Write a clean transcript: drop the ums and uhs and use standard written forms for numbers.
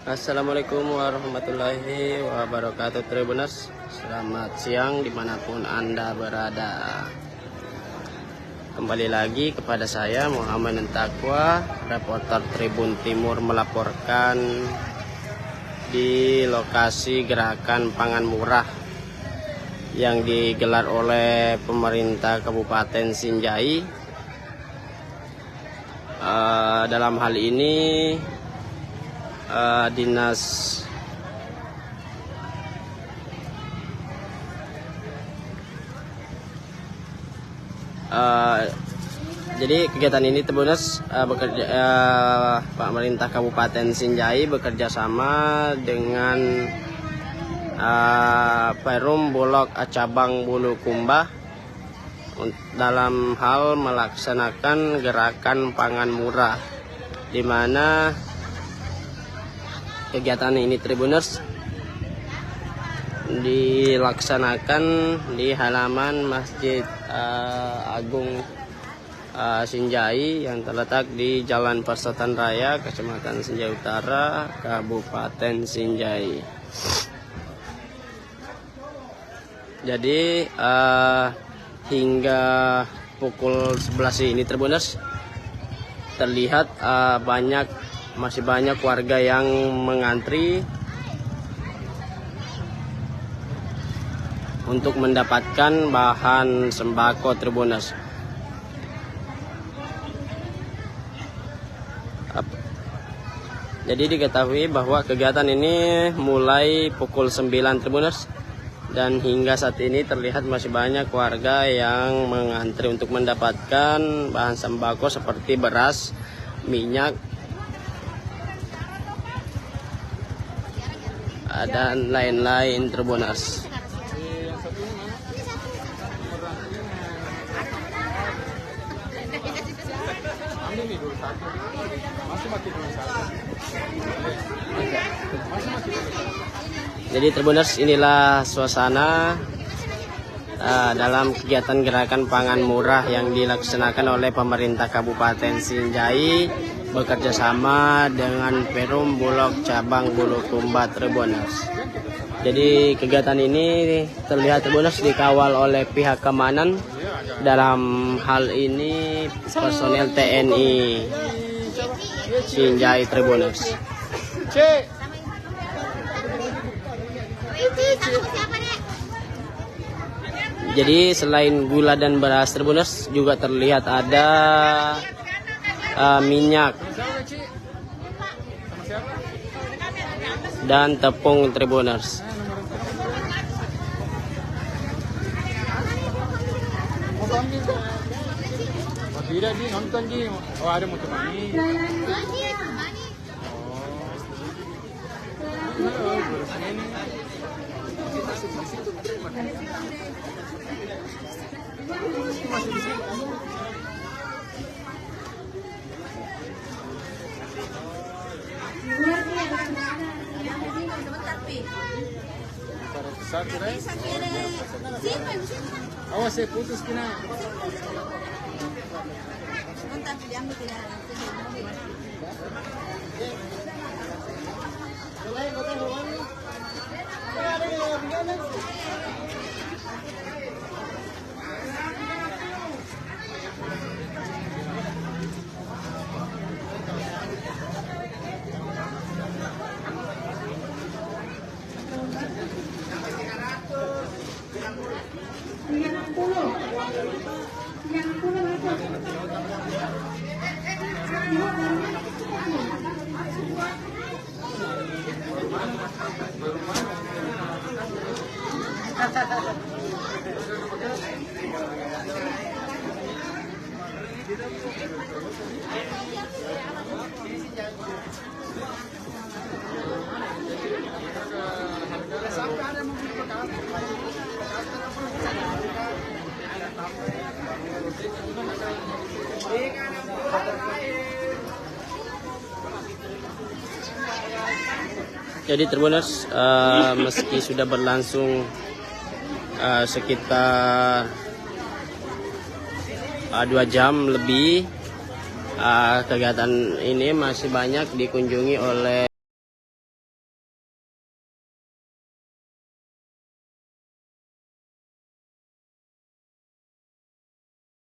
Assalamualaikum warahmatullahi wabarakatuh Tribuners. Selamat siang dimanapun Anda berada. Kembali lagi kepada saya Muhammad Entakwa, reporter Tribun Timur, melaporkan di lokasi gerakan pangan murah yang digelar oleh pemerintah Kabupaten Sinjai. Dalam hal ini jadi kegiatan ini Tribuners pemerintah Kabupaten Sinjai bekerja sama dengan Perum Bulog Cabang Bulukumba dalam hal melaksanakan gerakan pangan murah, di mana kegiatan ini Tribuners dilaksanakan di halaman Masjid Agung Sinjai yang terletak di Jalan Persotan Raya, Kecamatan Sinjai Utara, Kabupaten Sinjai. Jadi hingga pukul 11 ini Tribuners terlihat masih banyak warga yang mengantri untuk mendapatkan bahan sembako Tribuners. Jadi diketahui bahwa kegiatan ini mulai pukul 9 Tribuners, dan hingga saat ini terlihat masih banyak warga yang mengantri untuk mendapatkan bahan sembako seperti beras, minyak, dan lain-lain Tribuners. Jadi Tribuners, inilah suasana dalam kegiatan gerakan pangan murah yang dilaksanakan oleh pemerintah Kabupaten Sinjai bekerja sama dengan Perum Bulog Cabang Bulukumba Tribuners. Jadi kegiatan ini terlihat Tribuners dikawal oleh pihak keamanan, dalam hal ini personel TNI Sinjai Tribuners. Jadi selain gula dan beras Tribuners, juga terlihat ada minyak dan tepung Tribuners. Awas saya putus kena. Jadi Tribuners, meski sudah berlangsung sekitar 2 jam lebih, kegiatan ini masih banyak dikunjungi oleh